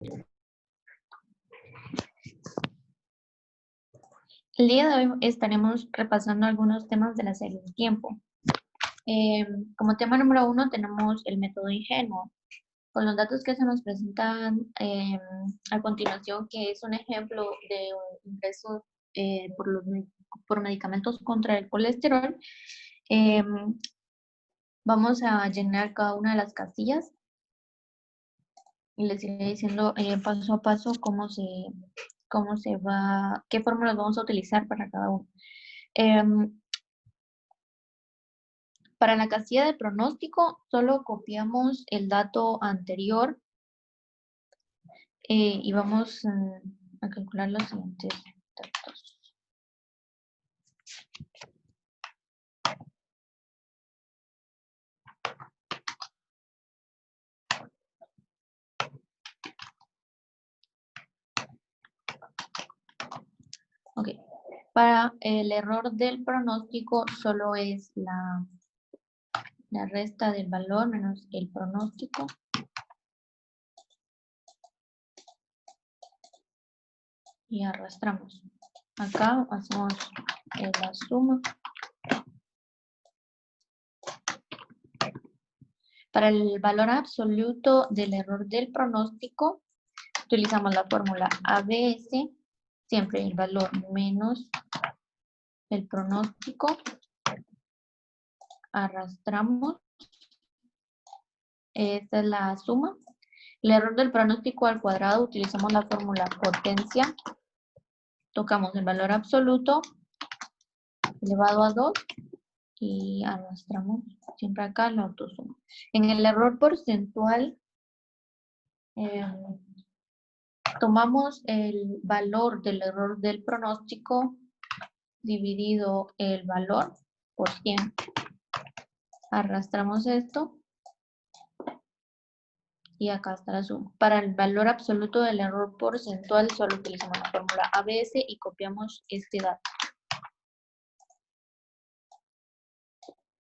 El día de hoy estaremos repasando algunos temas de la serie de tiempo. Como tema número 1 tenemos el método ingenuo, con los datos que se nos presentan a continuación, que es un ejemplo de ingresos por medicamentos contra el colesterol. Vamos a llenar cada una de las casillas y les iré diciendo paso a paso qué fórmulas vamos a utilizar para cada uno. Para la casilla de pronóstico, solo copiamos el dato anterior y vamos a calcular los siguientes datos. Ok, para el error del pronóstico solo es la resta del valor menos el pronóstico. Y arrastramos. Acá hacemos la suma. Para el valor absoluto del error del pronóstico, utilizamos la fórmula ABS, siempre el valor menos el pronóstico, arrastramos, esta es la suma. El error del pronóstico al cuadrado, utilizamos la fórmula potencia, tocamos el valor absoluto elevado a 2 y arrastramos siempre acá la autosuma. En el error porcentual, tomamos el valor del error del pronóstico dividido el valor por 100. Arrastramos esto y acá está la suma. Para el valor absoluto del error porcentual solo utilizamos la fórmula ABS y copiamos este dato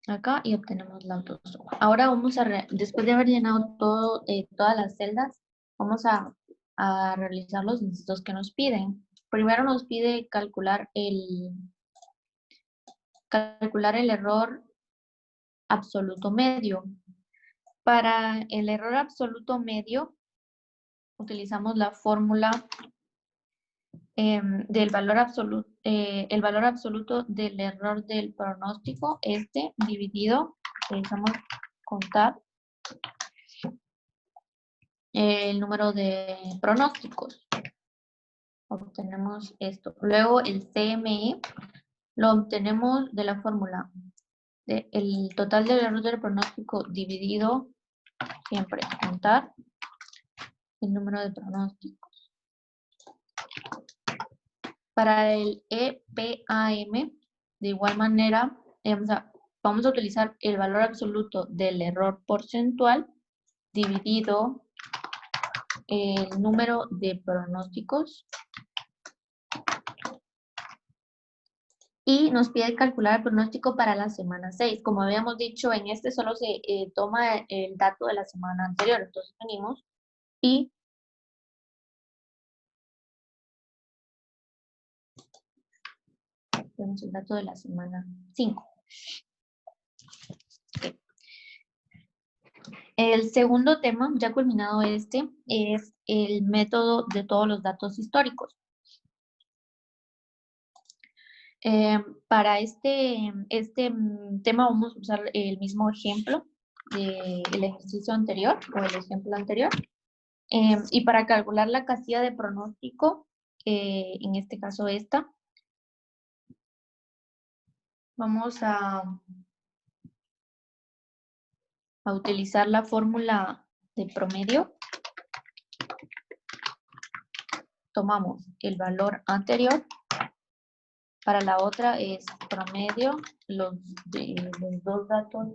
acá y obtenemos la autosuma. Ahora vamos a, después de haber llenado todas las celdas, vamos a realizar los datos que nos piden. Primero nos pide calcular el error absoluto medio. Para el error absoluto medio, utilizamos la fórmula del valor absoluto, el valor absoluto del error del pronóstico, dividido, utilizamos contar el número de pronósticos. Obtenemos esto. Luego el CME lo obtenemos de la fórmula el total del error del pronóstico dividido, siempre contar el número de pronósticos. Para el EPAM, de igual manera, vamos a utilizar el valor absoluto del error porcentual dividido el número de pronósticos. Y nos pide calcular el pronóstico para la semana 6. Como habíamos dicho, en este solo se toma el dato de la semana anterior. Entonces venimos y vemos el dato de la semana 5. Okay. El segundo tema, ya culminado es el método de todos los datos históricos. Para este tema vamos a usar el mismo ejemplo del ejercicio anterior o el ejemplo anterior. Y para calcular la casilla de pronóstico, en este caso esta, vamos a utilizar la fórmula de promedio. Tomamos el valor anterior. Para la otra es promedio, los dos datos.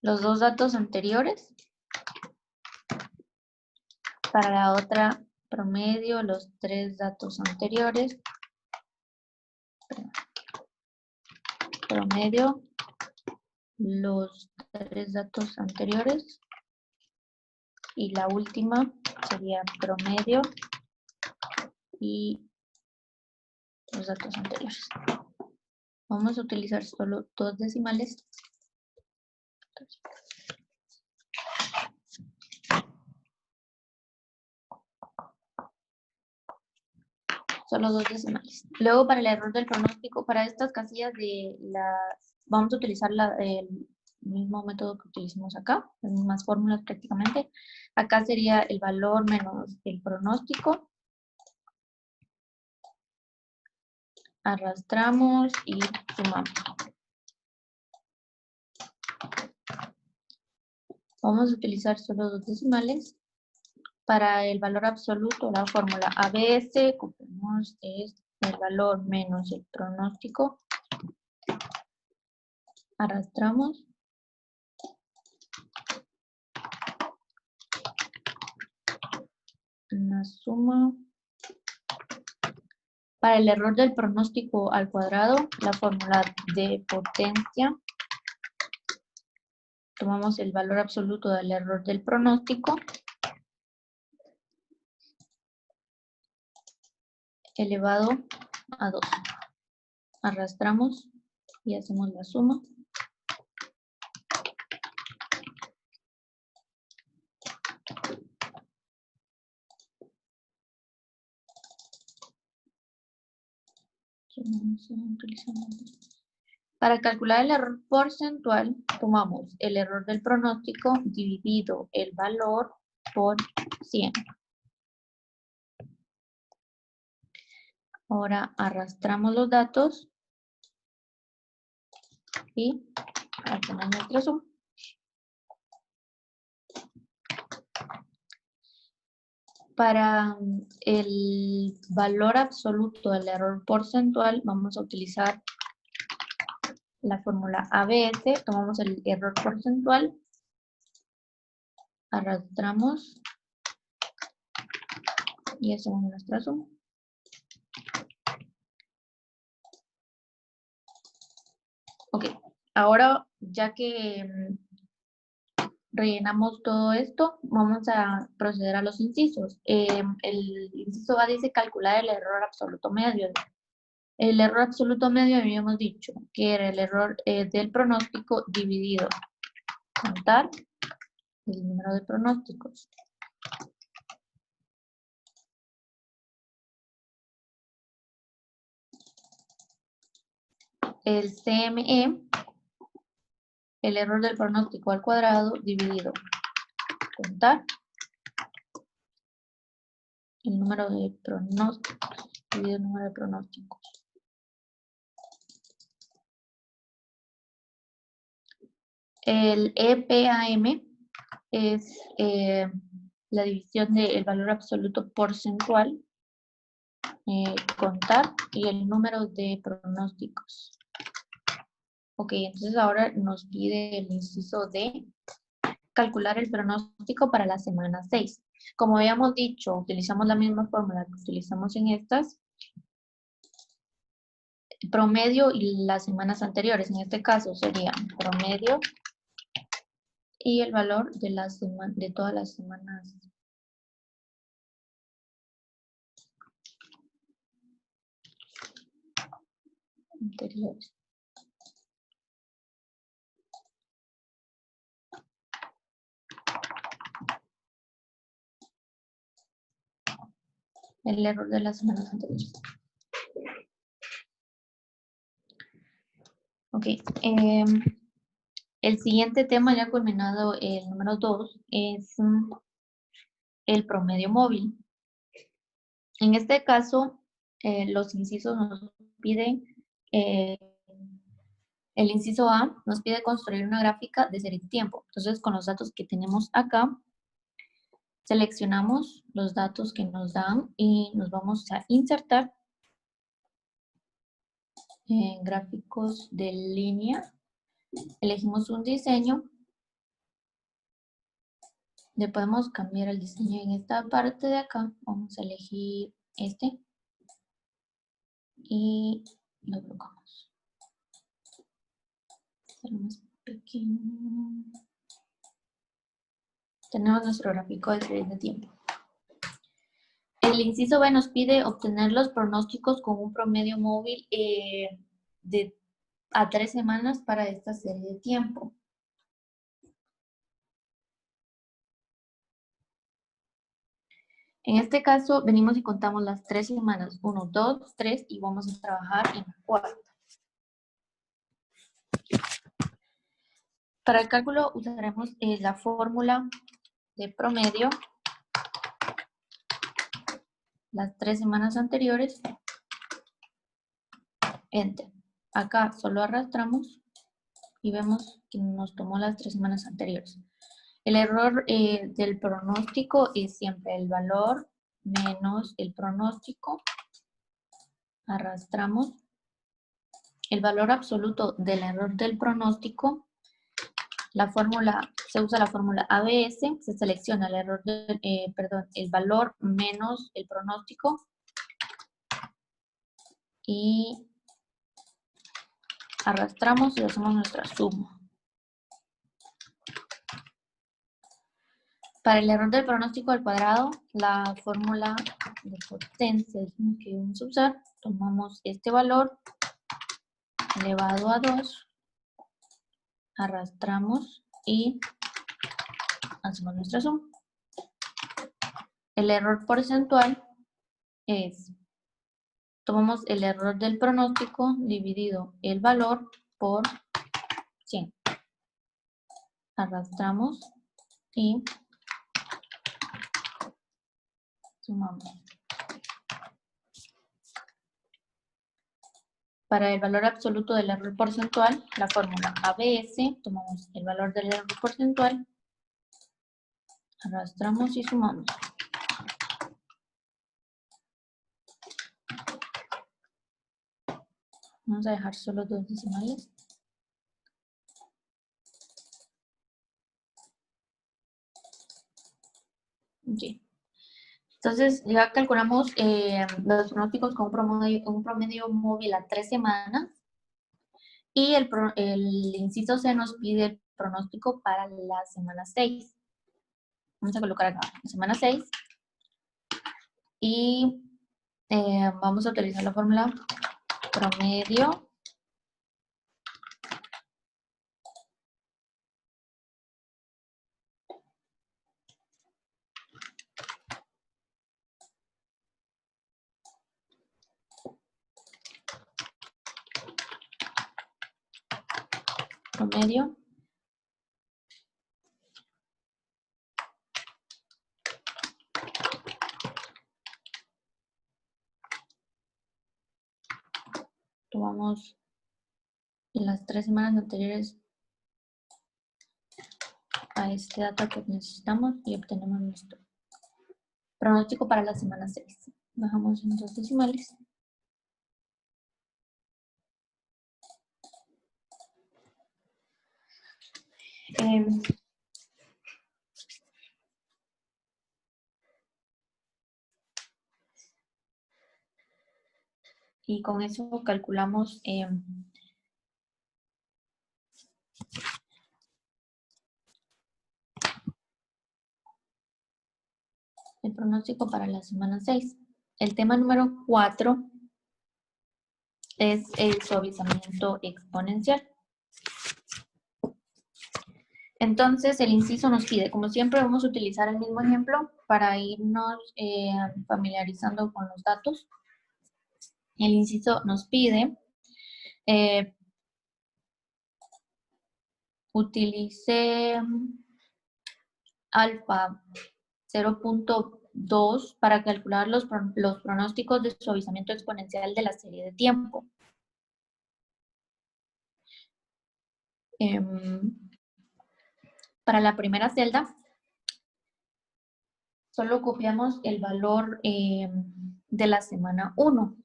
Los dos datos anteriores. Para la otra, promedio, los tres datos anteriores. Promedio, los 3 datos anteriores y la última sería promedio y los datos anteriores. Vamos a utilizar solo 2 decimales. Solo 2 decimales. Luego, para el error del pronóstico, para estas casillas vamos a utilizar el mismo método que utilizamos acá, las mismas fórmulas prácticamente. Acá sería el valor menos el pronóstico. Arrastramos y sumamos. Vamos a utilizar solo 2 decimales. Para el valor absoluto, la fórmula ABS, copiamos es el valor menos el pronóstico. Arrastramos. Una suma. Para el error del pronóstico al cuadrado, la fórmula de potencia. Tomamos el valor absoluto del error del pronóstico. Elevado a 2. Arrastramos y hacemos la suma. Para calcular el error porcentual, tomamos el error del pronóstico dividido el valor por 100. Ahora arrastramos los datos y hacemos nuestra suma. Para el valor absoluto del error porcentual, vamos a utilizar la fórmula ABS. Tomamos el error porcentual, arrastramos y hacemos nuestra suma. Ok, ahora ya que rellenamos todo esto, vamos a proceder a los incisos. El inciso A dice calcular el error absoluto medio. El error absoluto medio habíamos dicho que era el error del pronóstico dividido contar el número de pronósticos. El CME, el error del pronóstico al cuadrado dividido contar el número de pronósticos dividido el número de pronósticos. El EPAM es la división del valor absoluto porcentual, contar y el número de pronósticos. Ok, entonces ahora nos pide el inciso D, calcular el pronóstico para la semana 6. Como habíamos dicho, utilizamos la misma fórmula que utilizamos en estas, promedio y las semanas anteriores. En este caso sería promedio y el valor de todas las semanas anteriores. El error de las semanas anteriores. Ok. El siguiente tema, ya culminado el número 2, es el promedio móvil. En este caso, los incisos nos piden, el inciso A nos pide construir una gráfica de serie de tiempo. Entonces, con los datos que tenemos acá, seleccionamos los datos que nos dan y nos vamos a insertar en gráficos de línea. Elegimos un diseño. Le podemos cambiar el diseño en esta parte de acá. Vamos a elegir este. Y lo colocamos. Más Aquí tenemos nuestro gráfico de series de tiempo. El inciso B nos pide obtener los pronósticos con un promedio móvil a 3 semanas para esta serie de tiempo. En este caso, venimos y contamos las 3 semanas, 1, 2, 3, y vamos a trabajar en la cuarta. Para el cálculo usaremos la fórmula de promedio, las 3 semanas anteriores, Enter. Acá solo arrastramos y vemos que nos tomó las 3 semanas anteriores. El error del pronóstico es siempre el valor menos el pronóstico. Arrastramos. El valor absoluto del error del pronóstico. Se usa la fórmula ABS, se selecciona el error el valor menos el pronóstico y arrastramos y hacemos nuestra suma. Para el error del pronóstico al cuadrado, la fórmula de potencia que vamos a usar, tomamos este valor elevado a 2, arrastramos y hacemos nuestra suma. El error porcentual es, tomamos el error del pronóstico dividido el valor por 100. Arrastramos y sumamos. Para el valor absoluto del error porcentual, la fórmula ABS, tomamos el valor del error porcentual, arrastramos y sumamos. Vamos a dejar solo 2 decimales. Okay. Entonces, ya calculamos los pronósticos con un promedio móvil a 3 semanas. Y el inciso C nos pide el pronóstico para la semana 6. Vamos a colocar acá, la semana 6. Y vamos a utilizar la fórmula promedio tomamos las 3 semanas anteriores a este dato que necesitamos y obtenemos nuestro pronóstico para la semana 6. Bajamos en 2 decimales. Y con eso calculamos el pronóstico para la semana 6. El tema número 4 es el suavizamiento exponencial. Entonces, el inciso nos pide, como siempre, vamos a utilizar el mismo ejemplo para irnos familiarizando con los datos. El inciso nos pide utilice alfa 0.2 para calcular los pronósticos de suavizamiento exponencial de la serie de tiempo. Para la primera celda, solo copiamos el valor de la semana 1.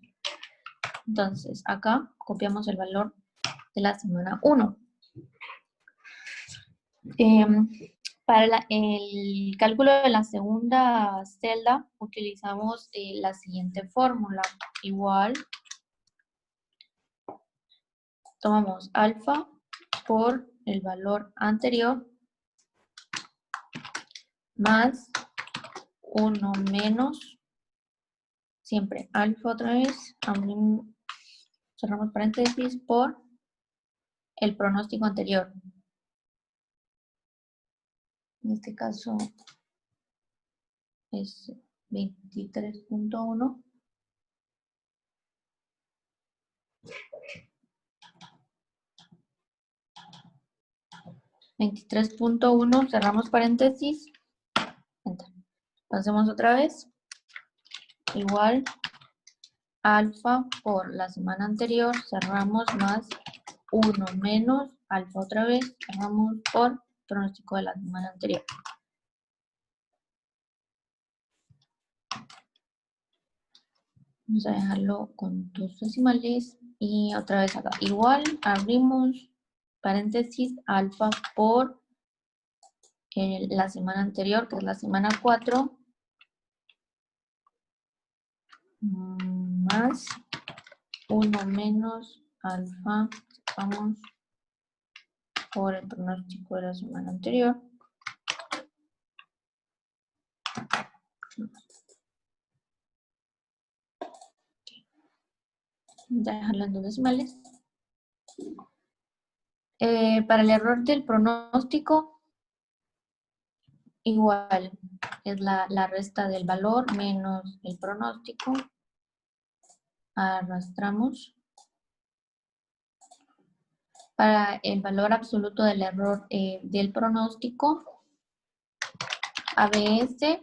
Entonces, acá copiamos el valor de la semana 1. Para el cálculo de la segunda celda, utilizamos la siguiente fórmula. Igual, tomamos alfa por el valor anterior más 1 menos, siempre alfa otra vez, cerramos paréntesis, por el pronóstico anterior. En este caso es 23.1. $23.1, cerramos paréntesis, enter. Lo hacemos otra vez, igual alfa por la semana anterior, cerramos más 1 menos alfa otra vez, cerramos por pronóstico de la semana anterior. Vamos a dejarlo con 2 decimales y otra vez acá. Igual abrimos paréntesis alfa por la semana anterior, que es la semana 4, más 1 menos alfa, vamos por el pronóstico de la semana anterior. Dejarlo en 2 decimales. Para el error del pronóstico, igual es la resta del valor menos el pronóstico. Arrastramos. Para el valor absoluto del error del pronóstico, ABS,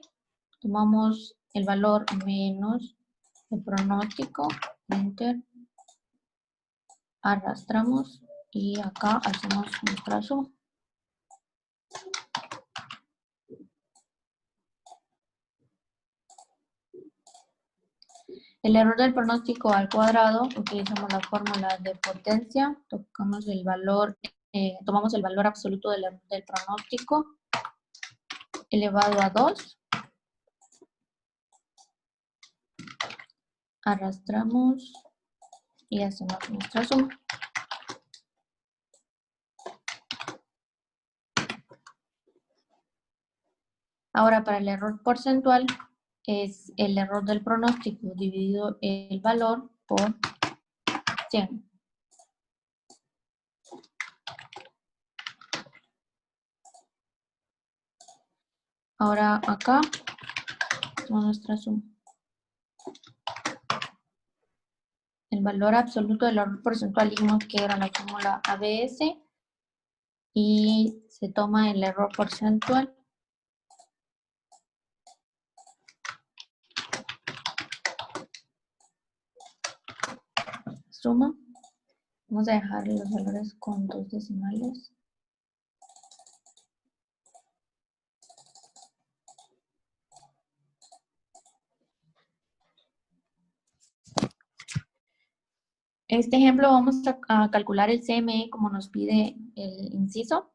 tomamos el valor menos el pronóstico, enter, arrastramos y acá hacemos nuestra suma. El error del pronóstico al cuadrado, utilizamos la fórmula de potencia, tomamos el valor absoluto del pronóstico elevado a 2, arrastramos y hacemos nuestra suma. Ahora, para el error porcentual, es el error del pronóstico dividido el valor por 100. Ahora acá, hacemos nuestra suma. El valor absoluto del error porcentual, dijimos que era la fórmula ABS, y se toma el error porcentual. Suma. Vamos a dejar los valores con 2 decimales. Este ejemplo vamos a calcular el CME como nos pide el inciso.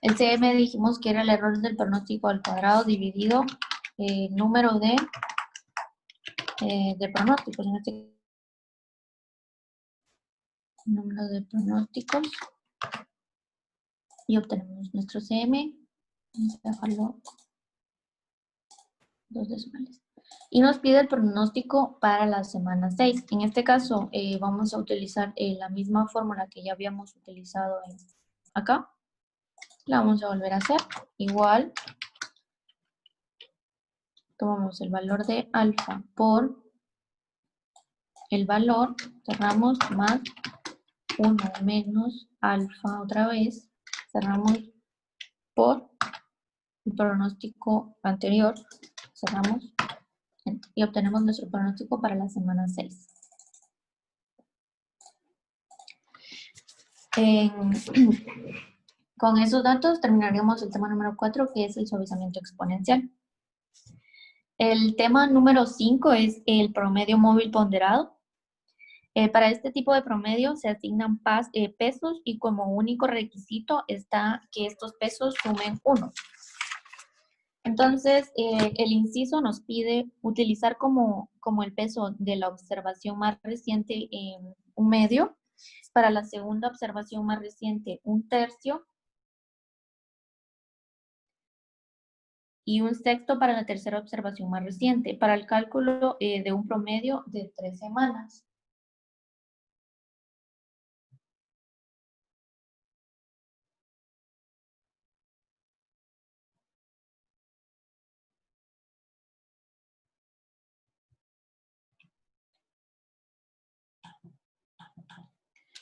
El CM dijimos que era el error del pronóstico al cuadrado dividido el número de pronósticos. En este número de pronósticos. Y obtenemos nuestro CM. Vamos a dejarlo 2 decimales. Y nos pide el pronóstico para la semana 6. En este caso vamos a utilizar la misma fórmula que ya habíamos utilizado acá. La vamos a volver a hacer. Igual, tomamos el valor de alfa por el valor, cerramos, más 1 menos alfa otra vez, cerramos por el pronóstico anterior, cerramos y obtenemos nuestro pronóstico para la semana 6. Con esos datos terminaríamos el tema número 4, que es el suavizamiento exponencial. El tema número 5 es el promedio móvil ponderado. Para este tipo de promedio se asignan pesos y como único requisito está que estos pesos sumen 1. Entonces, el inciso nos pide utilizar como el peso de la observación más reciente un medio. Para la segunda observación más reciente, 1/3. Y 1/6 para la tercera observación más reciente, para el cálculo de un promedio de 3 semanas.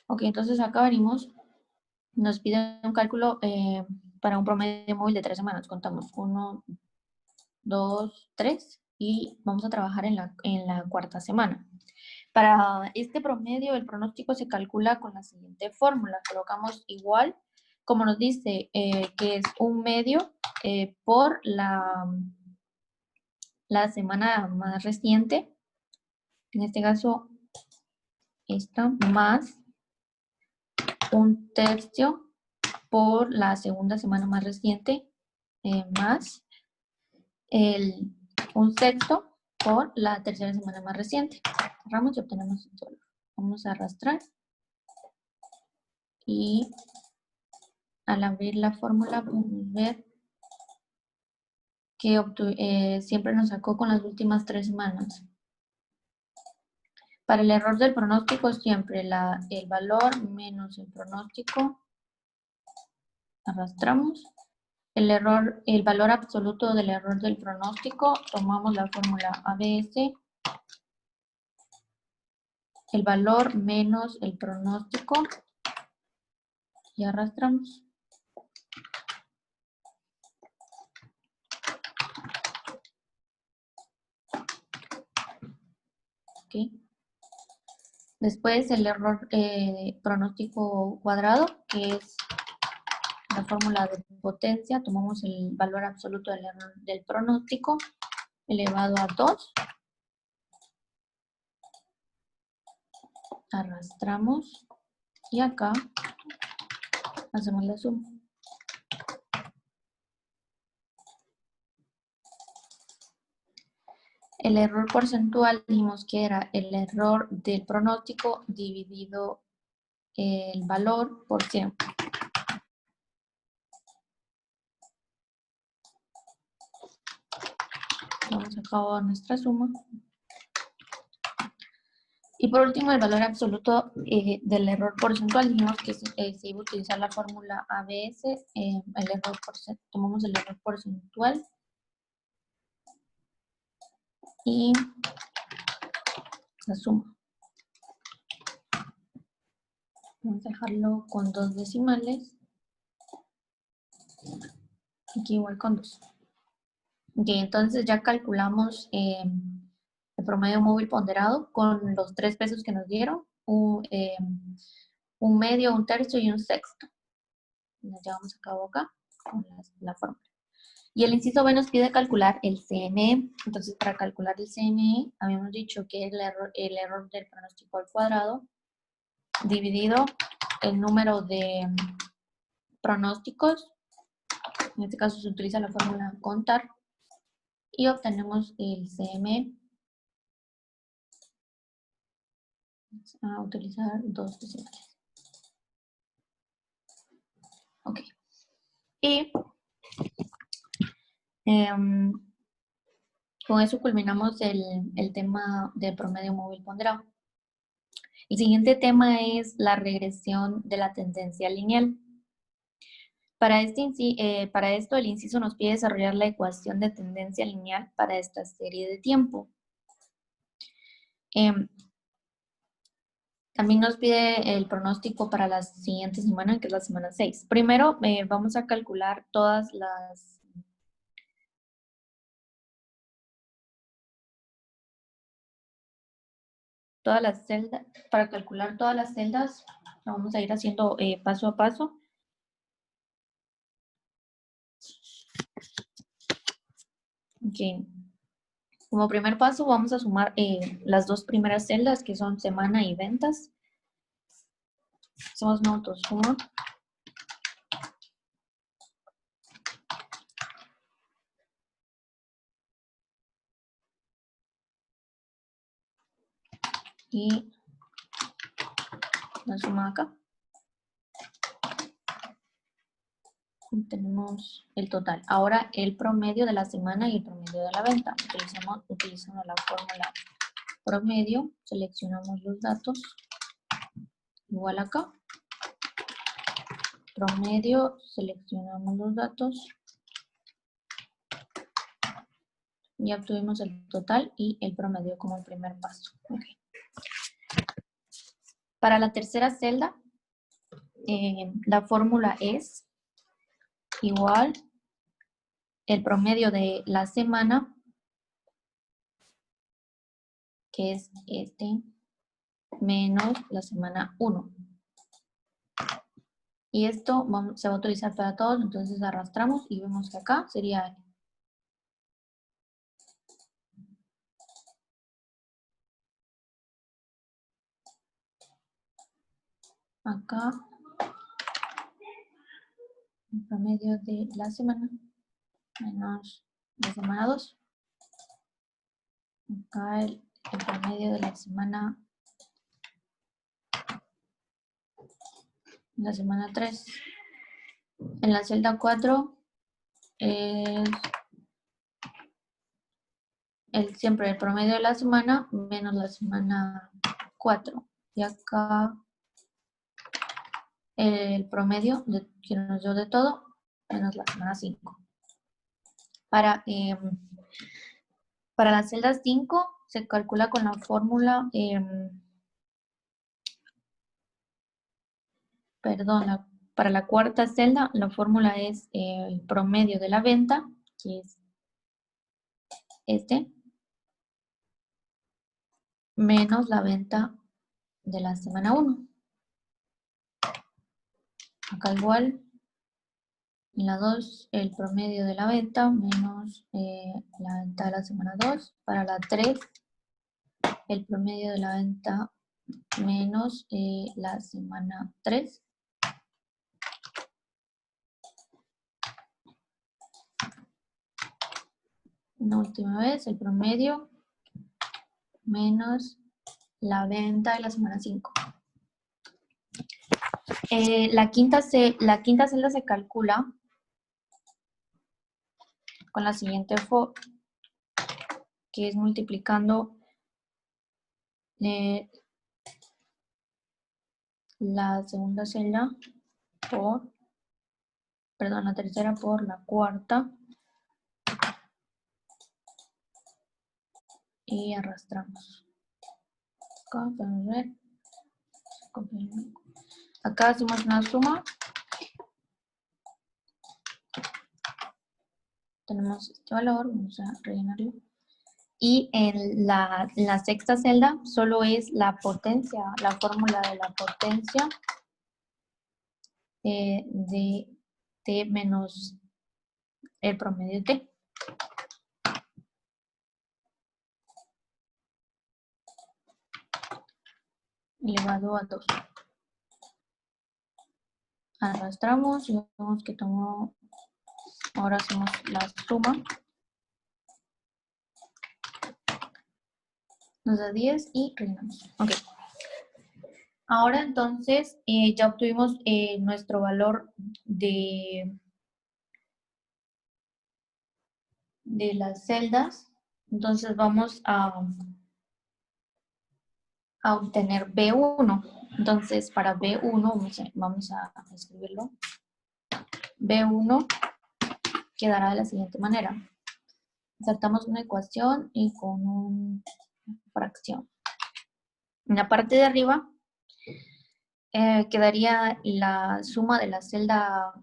Ok, entonces acá venimos, nos pide un cálculo para un promedio móvil de 3 semanas. Contamos 1, 2, 3 y vamos a trabajar en la cuarta semana. Para este promedio, el pronóstico se calcula con la siguiente fórmula. Colocamos igual, como nos dice, que es un medio por la semana más reciente. En este caso, esta más 1/3 por la segunda semana más reciente, más el 1/6 por la tercera semana más reciente. Cerramos y obtenemos el valor. Vamos a arrastrar y al abrir la fórmula podemos ver que siempre nos sacó con las últimas 3 semanas. Para el error del pronóstico siempre el valor menos el pronóstico, arrastramos. El valor absoluto del error del pronóstico, tomamos la fórmula ABS, el valor menos el pronóstico y arrastramos. ¿Okay? Después el error pronóstico cuadrado, que es la fórmula de potencia, tomamos el valor absoluto del error del pronóstico elevado a 2. Arrastramos y acá hacemos la suma. El error porcentual dijimos que era el error del pronóstico dividido el valor por 100. Vamos a acabar nuestra suma. Y por último, el valor absoluto del error porcentual, dijimos que se iba a utilizar la fórmula ABS, tomamos el error porcentual y la suma. Vamos a dejarlo con 2 decimales, aquí igual con 2. Ok, entonces ya calculamos el promedio móvil ponderado con los 3 pesos que nos dieron, un medio, 1/3 y 1/6. Nos llevamos a cabo acá con la fórmula. Y el inciso B nos pide calcular el CME. Entonces, para calcular el CME, habíamos dicho que es el error del pronóstico al cuadrado dividido el número de pronósticos. En este caso se utiliza la fórmula contar y obtenemos el CME. Vamos a utilizar 2 decimales. Ok. Y con eso culminamos el tema del promedio móvil ponderado. El siguiente tema es la regresión de la tendencia lineal. Para esto, el inciso nos pide desarrollar la ecuación de tendencia lineal para esta serie de tiempo. También nos pide el pronóstico para la siguiente semana, que es la semana 6. Primero, vamos a calcular todas las celdas. Para calcular todas las celdas, lo vamos a ir haciendo paso a paso. Okay. Como primer paso vamos a sumar las 2 primeras celdas que son semana y ventas. Hacemos una autosuma. Y la suma acá. Tenemos el total. Ahora el promedio de la semana y el promedio de la venta. Utilizando la fórmula promedio, seleccionamos los datos, igual acá. Promedio, seleccionamos los datos. Ya obtuvimos el total y el promedio como el primer paso. Okay. Para la tercera celda, la fórmula es igual el promedio de la semana, que es este, menos la semana 1. Y esto se va a utilizar para todos, entonces arrastramos y vemos que acá sería acá el promedio de la semana menos la semana 2. Acá el promedio de la semana 3. En la celda 4 es siempre el promedio de la semana menos la semana 4. Y acá el promedio que nos dio de todo menos la semana 5. Para la celda 5 se calcula con la fórmula, para la cuarta celda la fórmula es el promedio de la venta, que es este, menos la venta de la semana 1. Acá igual, en la 2 el promedio de la venta menos la venta de la semana 2. Para la 3 el promedio de la venta menos la semana 3. Una última vez, el promedio menos la venta de la semana 5. La quinta celda se calcula con la siguiente forma, que es multiplicando la segunda celda la tercera por la cuarta y arrastramos. Acá podemos ver, acá hacemos una suma. Tenemos este valor, vamos a rellenarlo. Y en la sexta celda solo es la potencia, la fórmula de la potencia de T menos el promedio de T. Elevado a 2. Arrastramos y vemos que tomó, ahora hacemos la suma. Nos da 10 y rellenamos. Ok. Ahora entonces ya obtuvimos nuestro valor de las celdas. Entonces vamos a obtener B1. Entonces para B1 vamos a escribirlo. B1 quedará de la siguiente manera. Insertamos una ecuación y con una fracción. En la parte de arriba quedaría la suma de la celda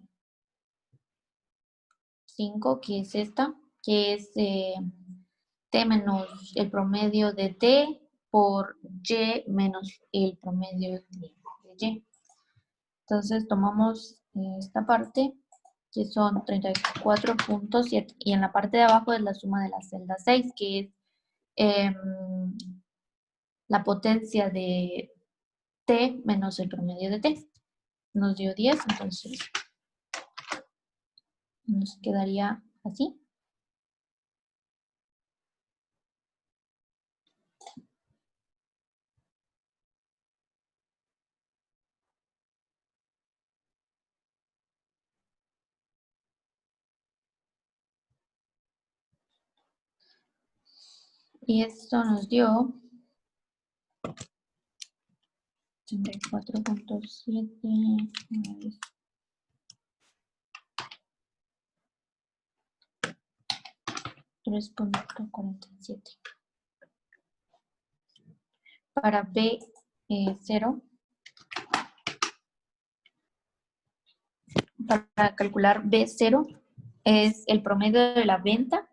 5, que es esta, que es T menos el promedio de T por Y menos el promedio de Y. Entonces tomamos esta parte, que son 34.7, y en la parte de abajo es la suma de la celda 6, que es la potencia de T menos el promedio de T. Nos dio 10, entonces nos quedaría así. Y esto nos dio 84.7 3.47. Para B0, para calcular B0 es el promedio de la venta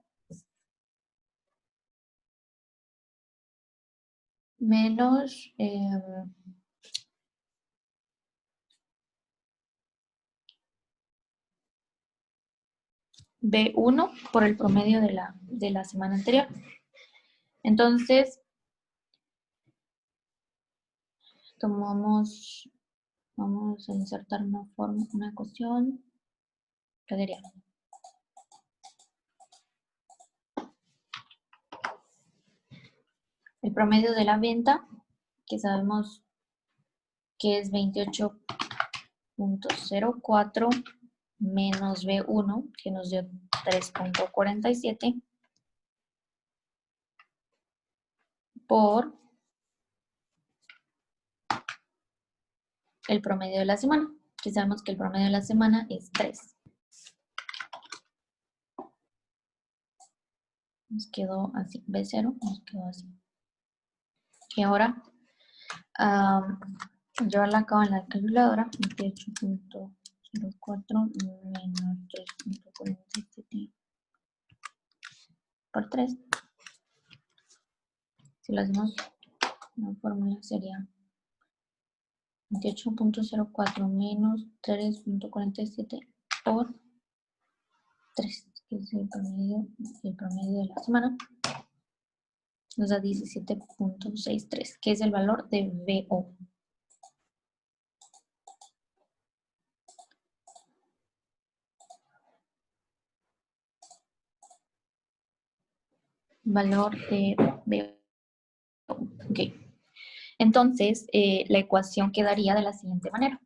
menos B1 por el promedio de la semana anterior. Entonces, vamos a insertar una ecuación que diría el promedio de la venta, que sabemos que es 28.04 menos B1, que nos dio 3.47, por el promedio de la semana, que sabemos que el promedio de la semana es 3. Nos quedó así, B0 nos quedó así. Y ahora, llevarla a cabo en la calculadora, 28.04 menos 3.47 por 3. Si lo hacemos, la fórmula sería 28.04 menos 3.47 por 3, que es el promedio de la semana. Nos da 17.63, que es el valor de VO. Valor de VO. Ok. Entonces, la ecuación quedaría de la siguiente manera.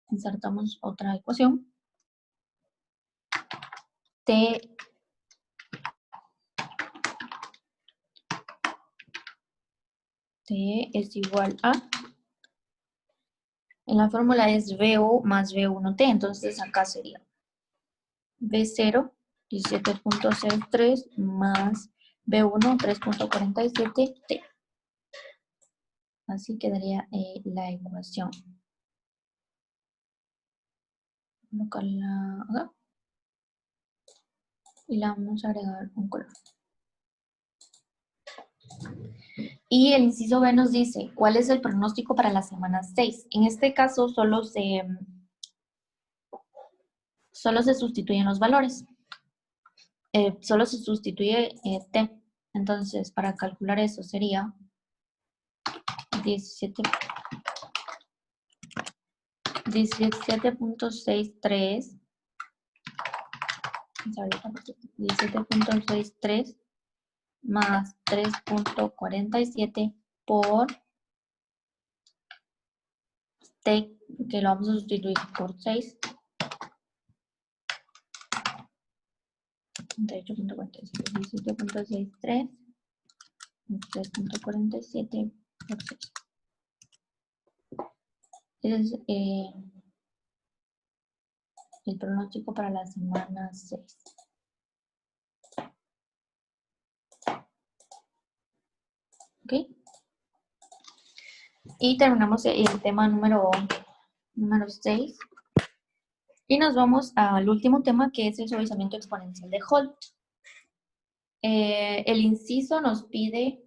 Insertamos otra ecuación. T es igual a, en la fórmula es VO más V1T, entonces acá sería V0, 17.03 más V1, 3.47T. Así quedaría la ecuación. Colocarla acá. Y la vamos a agregar un color. Y el inciso B nos dice, ¿cuál es el pronóstico para la semana 6? En este caso solo se sustituyen los valores. Solo se sustituye T. Entonces, para calcular eso sería 17.63 17.63 más 3.47 por T, que lo vamos a sustituir por 6. 17.63 3.47 por 6. Es el pronóstico para la semana 6. ¿Ok? Y terminamos el tema número 6. Y nos vamos al último tema, que es el suavizamiento exponencial de Holt. El inciso nos pide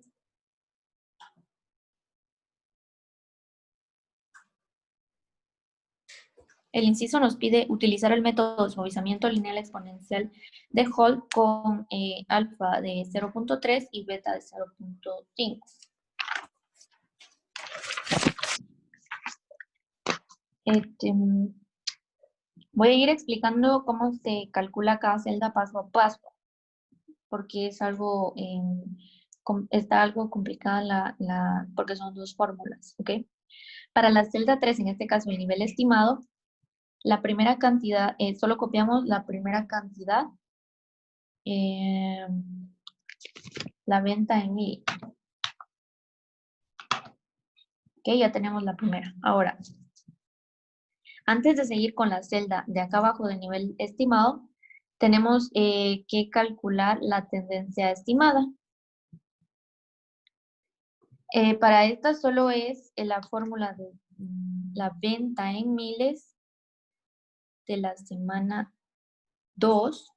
utilizar el método de suavizamiento lineal exponencial de Holt con alfa de 0.3 y beta de 0.5. Voy a ir explicando cómo se calcula cada celda paso a paso, porque es algo, está algo complicada porque son dos fórmulas, ¿ok? Para la celda 3, en este caso el nivel estimado, la primera cantidad, solo copiamos la primera cantidad la venta en mil. Ok, ya tenemos la primera. Ahora, antes de seguir con la celda de acá abajo del nivel estimado, tenemos que calcular la tendencia estimada. Para esta solo es la fórmula de la venta en miles de la semana 2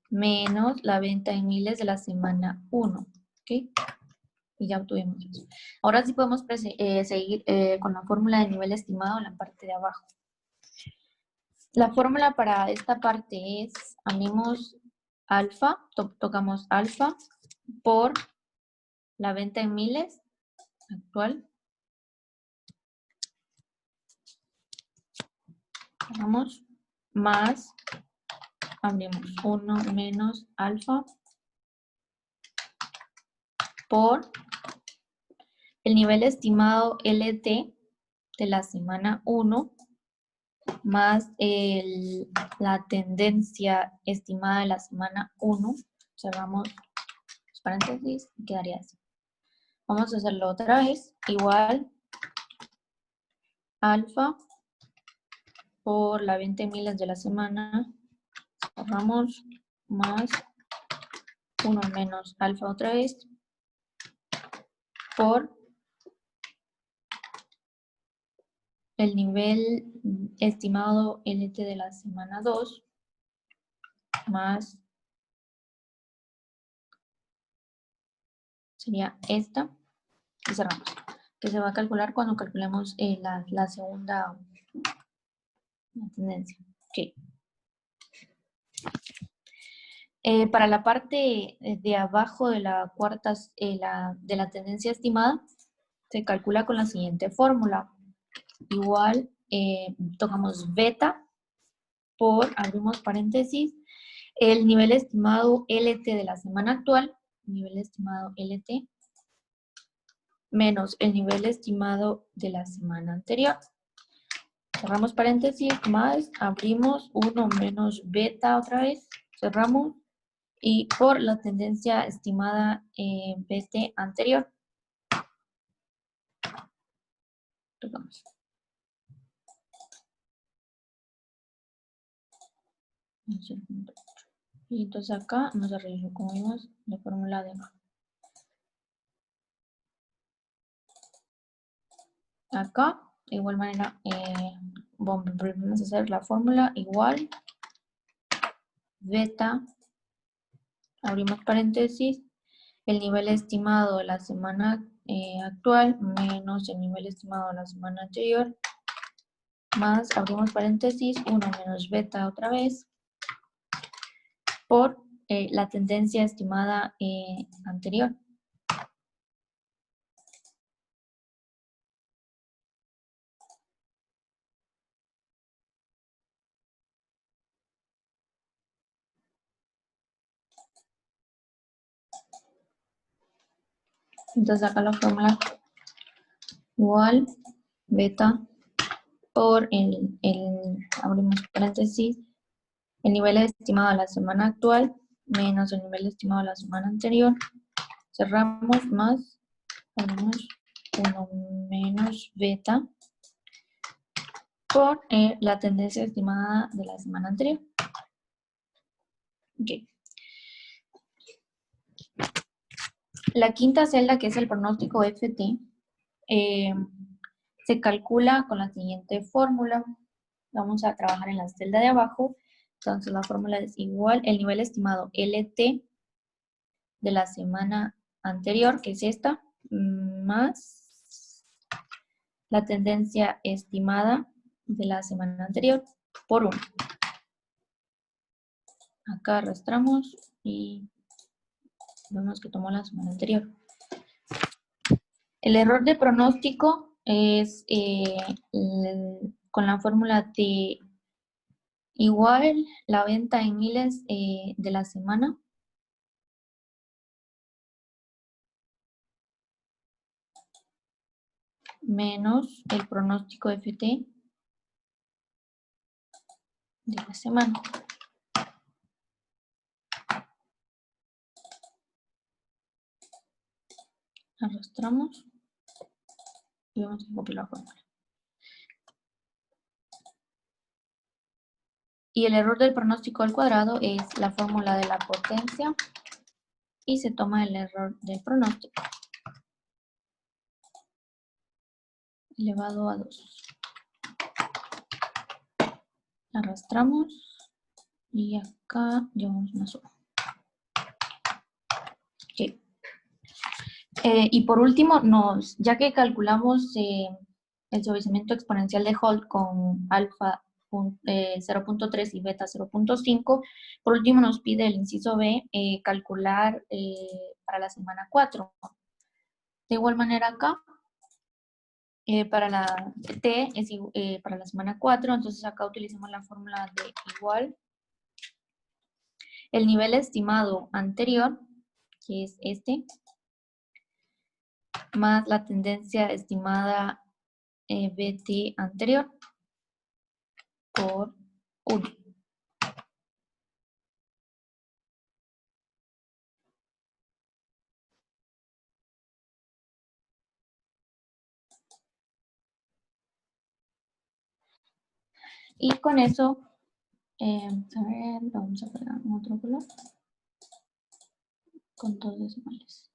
menos la venta en miles de la semana 1. ¿Ok? Y ya obtuvimos eso. Ahora sí podemos seguir con la fórmula de nivel estimado en la parte de abajo. La fórmula para esta parte es, abrimos alfa, tocamos alfa por la venta en miles actual. Vamos, más, abrimos 1 menos alfa por el nivel estimado LT de la semana 1 más la tendencia estimada de la semana 1. Cerramos los paréntesis y quedaría así. Vamos a hacerlo otra vez. Igual alfa por la 20 miles de la semana. Cerramos más 1 menos alfa otra vez por el nivel estimado LT de la semana 2 más, sería esta, y cerramos, que se va a calcular cuando calculemos la segunda tendencia. Okay. Para la parte de abajo de la cuarta, de la tendencia estimada, se calcula con la siguiente fórmula. Igual, tocamos beta por, abrimos paréntesis, el nivel estimado LT de la semana actual, nivel estimado LT, menos el nivel estimado de la semana anterior. Cerramos paréntesis, más, abrimos 1 menos beta otra vez, cerramos, y por la tendencia estimada BT anterior. Tocamos. Y entonces acá nos arregló como vimos la fórmula de abajo. Acá, de igual manera, volvemos a hacer la fórmula igual, beta, abrimos paréntesis, el nivel estimado de la semana actual menos el nivel estimado de la semana anterior, más, abrimos paréntesis, 1 menos beta otra vez, por la tendencia estimada anterior. Entonces acá la fórmula igual beta por abrimos paréntesis, el nivel estimado de la semana actual menos el nivel estimado de la semana anterior. Cerramos más, abrimos 1 menos beta por la tendencia estimada de la semana anterior. Okay. La quinta celda, que es el pronóstico FT, se calcula con la siguiente fórmula. Vamos a trabajar en la celda de abajo. Entonces la fórmula es igual el nivel estimado LT de la semana anterior, que es esta, más la tendencia estimada de la semana anterior por 1. Acá arrastramos y vemos que tomó la semana anterior. El error de pronóstico es con la fórmula de igual la venta en miles de la semana menos el pronóstico FT de la semana. Arrastramos y vamos a copiar la fórmula. Y el error del pronóstico al cuadrado es la fórmula de la potencia y se toma el error del pronóstico elevado a 2. Arrastramos y acá llevamos una suma. Okay. Y por último, ya que calculamos el suavizamiento exponencial de Holt con alfa 0.3 y beta 0.5, por último nos pide el inciso B calcular para la semana 4. De igual manera acá, para la T es para la semana 4, entonces acá utilizamos la fórmula de igual el nivel estimado anterior, que es este, más la tendencia estimada BT anterior por 1. Y con eso, a ver, vamos a pegar un otro color con 2 decimales.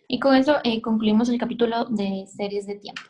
Y con eso concluimos el capítulo de series de tiempo.